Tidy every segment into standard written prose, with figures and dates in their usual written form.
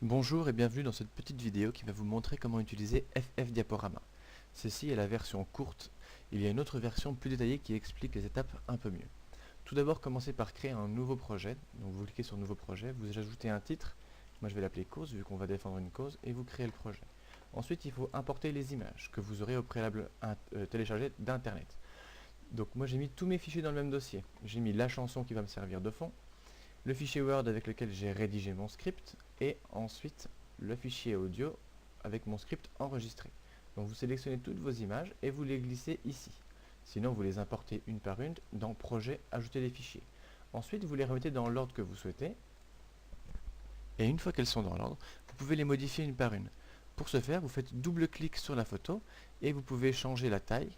Bonjour et bienvenue dans cette petite vidéo qui va vous montrer comment utiliser FF Diaporama. Ceci est la version courte, il y a une autre version plus détaillée qui explique les étapes un peu mieux. Tout d'abord, commencez par créer un nouveau projet. Donc vous cliquez sur nouveau projet, vous ajoutez un titre, moi je vais l'appeler cause vu qu'on va défendre une cause, et vous créez le projet. Ensuite il faut importer les images que vous aurez au préalable téléchargées d'internet. Donc moi j'ai mis tous mes fichiers dans le même dossier. J'ai mis la chanson qui va me servir de fond, le fichier Word avec lequel j'ai rédigé mon script, et ensuite le fichier audio avec mon script enregistré. Donc vous sélectionnez toutes vos images et vous les glissez ici. Sinon vous les importez une par une dans Projet, Ajouter des fichiers. Ensuite vous les remettez dans l'ordre que vous souhaitez. Et une fois qu'elles sont dans l'ordre, vous pouvez les modifier une par une. Pour ce faire, vous faites double-clic sur la photo et vous pouvez changer la taille.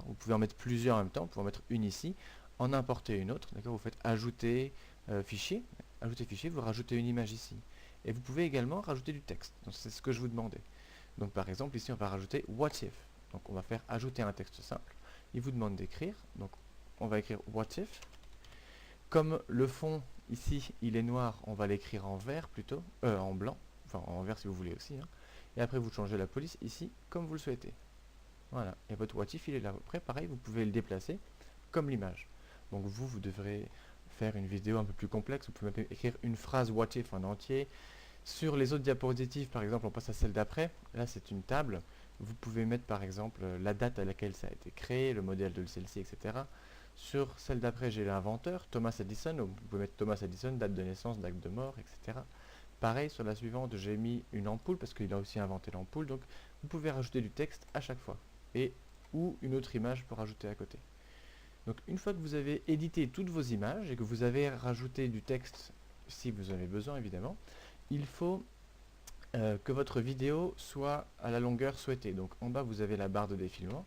Vous pouvez en mettre plusieurs en même temps, vous pouvez en mettre une ici, en importer une autre. Vous faites Ajouter fichier, vous rajoutez une image ici. Et vous pouvez également rajouter du texte. C'est ce que je vous demandais. Donc par exemple, ici on va rajouter What if. Donc on va faire ajouter un texte simple. Il vous demande d'écrire. Donc on va écrire What if. Comme le fond ici il est noir, on va l'écrire en vert plutôt, en blanc, enfin en vert si vous voulez aussi. Et après vous changez la police ici comme vous le souhaitez. Voilà, et votre what if il est là. Après pareil, vous pouvez le déplacer comme l'image. Donc vous devrez faire une vidéo un peu plus complexe, vous pouvez même écrire une phrase what if en entier. Sur les autres diapositives, par exemple, on passe à celle d'après. Là, c'est une table. Vous pouvez mettre, par exemple, la date à laquelle ça a été créé, le modèle de celle-ci, etc. Sur celle d'après, j'ai l'inventeur, Thomas Edison. Donc, vous pouvez mettre Thomas Edison, date de naissance, date de mort, etc. Pareil, sur la suivante, j'ai mis une ampoule, parce qu'il a aussi inventé l'ampoule. Donc, vous pouvez rajouter du texte à chaque fois. Et ou une autre image pour rajouter à côté. Donc, une fois que vous avez édité toutes vos images et que vous avez rajouté du texte, si vous en avez besoin, évidemment, il faut que votre vidéo soit à la longueur souhaitée. Donc en bas vous avez la barre de défilement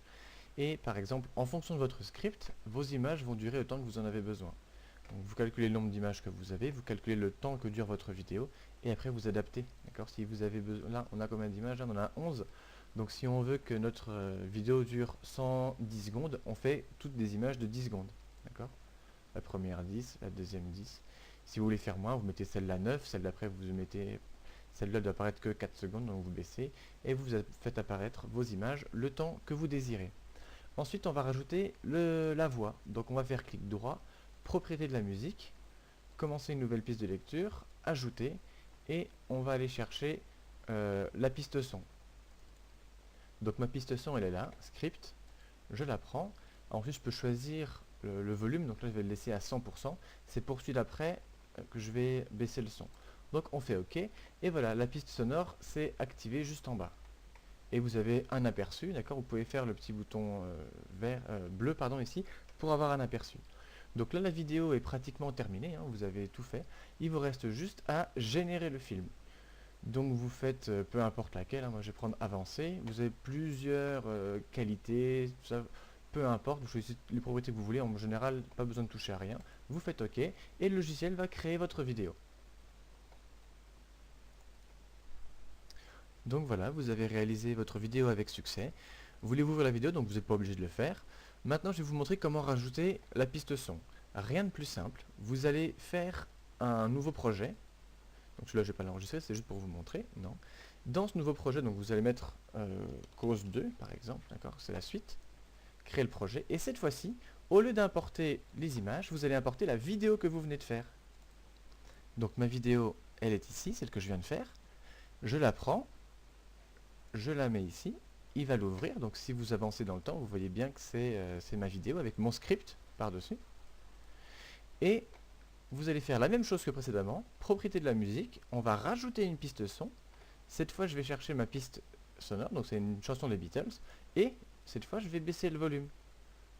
et par exemple en fonction de votre script, vos images vont durer autant que vous en avez besoin. Donc vous calculez le nombre d'images que vous avez, vous calculez le temps que dure votre vidéo et après vous adaptez. D'accord. Si vous avez besoin, là on a combien d'images? Là on en a 11. Donc si on veut que notre vidéo dure 110 secondes, on fait toutes des images de 10 secondes. D'accord. La première 10, la deuxième 10. Si vous voulez faire moins, vous mettez celle-là 9, celle d'après vous mettez... Celle-là doit apparaître que 4 secondes, donc vous baissez, et vous faites apparaître vos images le temps que vous désirez. Ensuite, on va rajouter la voix. Donc on va faire clic droit, propriété de la musique, commencer une nouvelle piste de lecture, ajouter, et on va aller chercher la piste son. Donc ma piste son, elle est là, script, je la prends. Ensuite, je peux choisir le volume, donc là je vais le laisser à 100%. C'est pour celui d'après que je vais baisser le son. Donc on fait OK, et voilà, la piste sonore s'est activée juste en bas. Et vous avez un aperçu, d'accord. Vous pouvez faire le petit bouton bleu pardon, ici, pour avoir un aperçu. Donc là la vidéo est pratiquement terminée, vous avez tout fait. Il vous reste juste à générer le film. Donc vous faites peu importe laquelle, moi je vais prendre avancé. Vous avez plusieurs qualités, tout ça, peu importe, vous choisissez les propriétés que vous voulez, en général pas besoin de toucher à rien. Vous faites OK, et le logiciel va créer votre vidéo. Donc voilà, vous avez réalisé votre vidéo avec succès. Voulez-vous ouvrir la vidéo, donc vous n'êtes pas obligé de le faire. Maintenant, je vais vous montrer comment rajouter la piste son. Rien de plus simple. Vous allez faire un nouveau projet. Donc celui-là, je ne vais pas l'enregistrer, c'est juste pour vous montrer. Non. Dans ce nouveau projet, donc vous allez mettre cause 2, par exemple. D'accord, c'est la suite. Créer le projet. Et cette fois-ci, au lieu d'importer les images, vous allez importer la vidéo que vous venez de faire. Donc ma vidéo, elle est ici, celle que je viens de faire. Je la prends. Je la mets ici, il va l'ouvrir, donc si vous avancez dans le temps, vous voyez bien que c'est ma vidéo avec mon script par-dessus. Et vous allez faire la même chose que précédemment, propriété de la musique, on va rajouter une piste son. Cette fois je vais chercher ma piste sonore, donc c'est une chanson des Beatles, et cette fois je vais baisser le volume.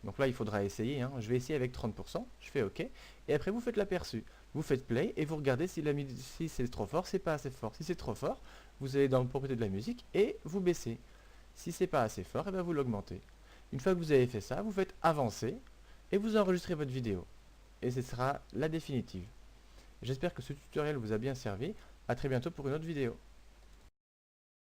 Donc là il faudra essayer, je vais essayer avec 30%, je fais OK, et après vous faites l'aperçu. Vous faites play et vous regardez si c'est trop fort, c'est pas assez fort. Si c'est trop fort, vous allez dans la propriété de la musique et vous baissez. Si c'est pas assez fort, et bien vous l'augmentez. Une fois que vous avez fait ça, vous faites avancer et vous enregistrez votre vidéo. Et ce sera la définitive. J'espère que ce tutoriel vous a bien servi. A très bientôt pour une autre vidéo.